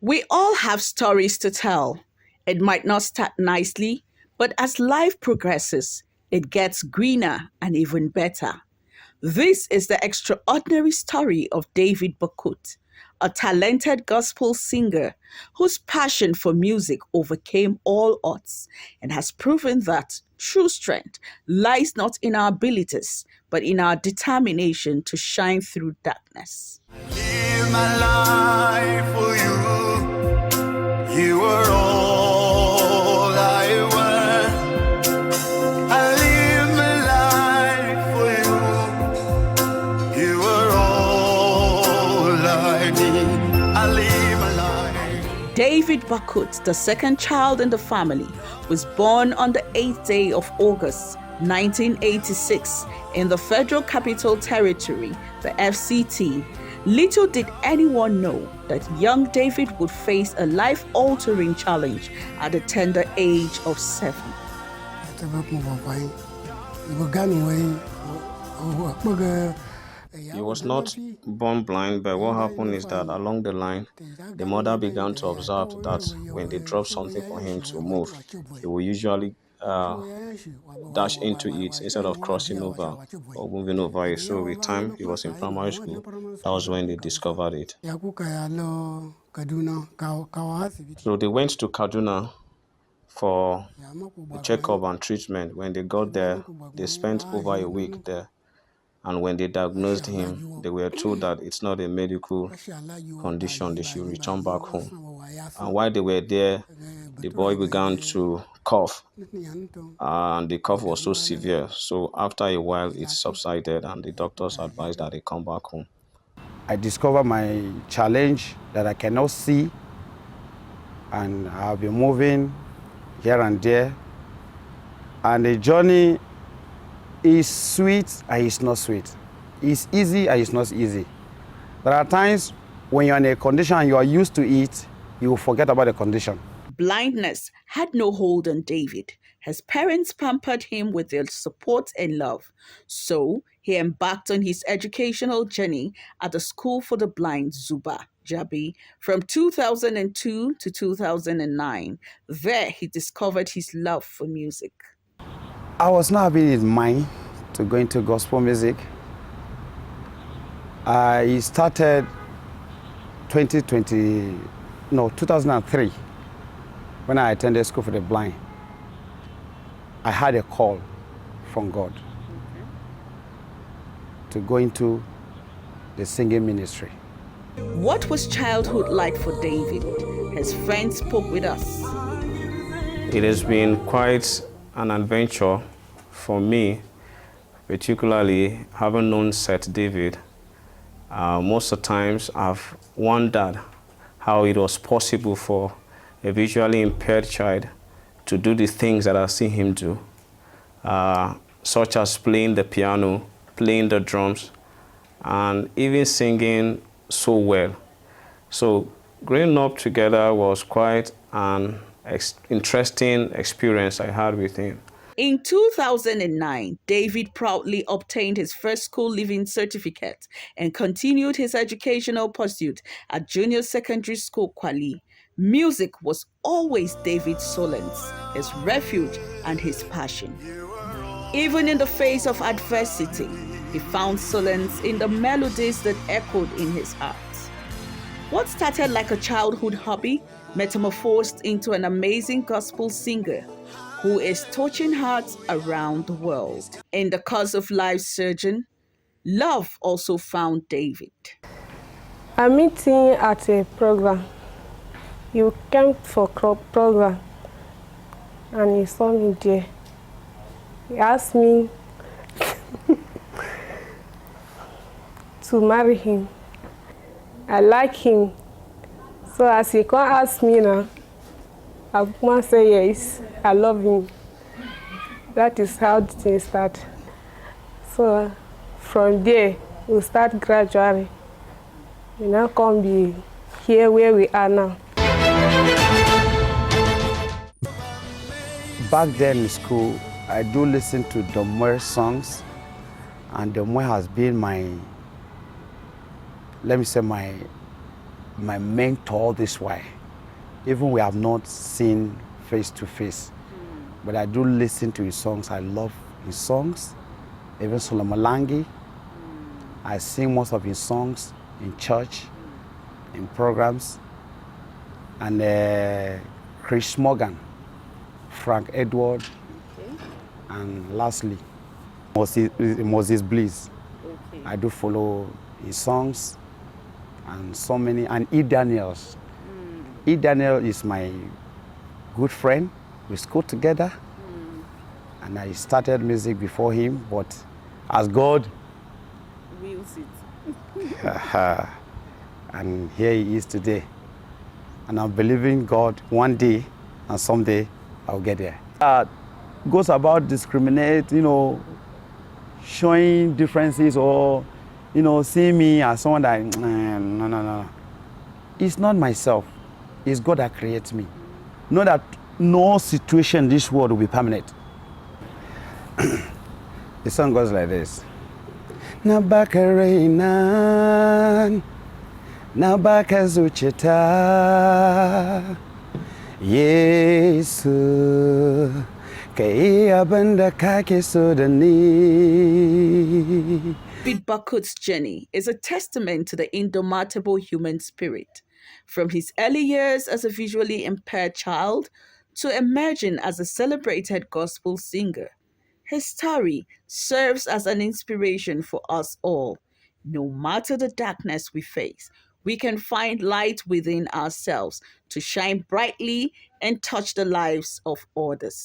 We all have stories to tell. It might not start nicely, but as life progresses, it gets greener and even better. This is the extraordinary story of David Bakut, a talented gospel singer whose passion for music overcame all odds and has proven that true strength lies not in our abilities, but in our determination to shine through darkness. Live my life for you. You are all I want. I live my life for you. You are all I need. I live my life. David Bakut, the second child in the family, was born on the 8th day of August 1986 in the Federal Capital Territory, the FCT. Little did anyone know that young David would face a life-altering challenge at the tender age of 7. He was not born blind, but what happened is that along the line, the mother began to observe that when they dropped something for him to move, he will usually dash into it instead of crossing over or moving over it. So with time, he was in primary school. That was when they discovered it. So they went to Kaduna for the checkup and treatment. When they got there, they spent over a week there. And when they diagnosed him, they were told that it's not a medical condition. They should return back home. And while they were there, the boy began to cough. And the cough was so severe. So after a while, it subsided, and the doctors advised that they come back home. I discovered my challenge that I cannot see, and I've been moving here and there. And the journey is sweet and it's not sweet. It's easy and it's not easy. There are times when you're in a condition and you are used to it, you will forget about the condition. Blindness had no hold on David. His parents pampered him with their support and love. So he embarked on his educational journey at the School for the Blind, Zuba, Jabi, from 2002 to 2009. There he discovered his love for music. I was not having in mind to go into gospel music. I started 2003 when I attended School for the Blind. I had a call from God to go into the singing ministry. What was childhood like for David? His friends spoke with us. It has been quite an adventure for me, particularly having known Seth David. Most of the times I've wondered how it was possible for a visually impaired child to do the things that I've seen him do, such as playing the piano, playing the drums, and even singing so well. So growing up together was quite an interesting experience I had with him. In 2009, David proudly obtained his first school leaving certificate and continued his educational pursuit at Junior Secondary School Kwali. Music was always David's solace, his refuge, and his passion. Even in the face of adversity, he found solace in the melodies that echoed in his heart. What started like a childhood hobby metamorphosed into an amazing gospel singer who is touching hearts around the world. In the course of life's surgeon, love also found David. I met him at a program. He came for a program and he saw me there. He asked me to marry him. I like him. So as he can't ask me now, I must say yes, I love him. That is how the thing started. So from there, we start gradually. We now come be here where we are now. Back then in school, I do listen to Domoe songs, and Domoe has been my, let me say, my my mentor this way. Even we have not seen face to face, but I do listen to his songs. I love his songs, even Solomon Langi. I sing most of his songs in church, in programs, and Chris Morgan, Frank Edward, and lastly, Moses Bliss. I do follow his songs and so many, and E. Daniels. E. Daniel is my good friend. We school together, and I started music before him, but as God Wills it. and here he is today. And I'm believing God one day and someday I'll get there. Goes about discriminate, showing differences or, seeing me as someone that, no. It's not myself. It's God that creates me. Know that no situation in this world will be permanent. The song goes like this. Nabakareinan, nabakazuchita, Yesu, kai abanda kake so da ni. David Bakut's journey is a testament to the indomitable human spirit. From his early years as a visually impaired child to emerging as a celebrated gospel singer, his story serves as an inspiration for us all. No matter the darkness we face, we can find light within ourselves to shine brightly and touch the lives of others.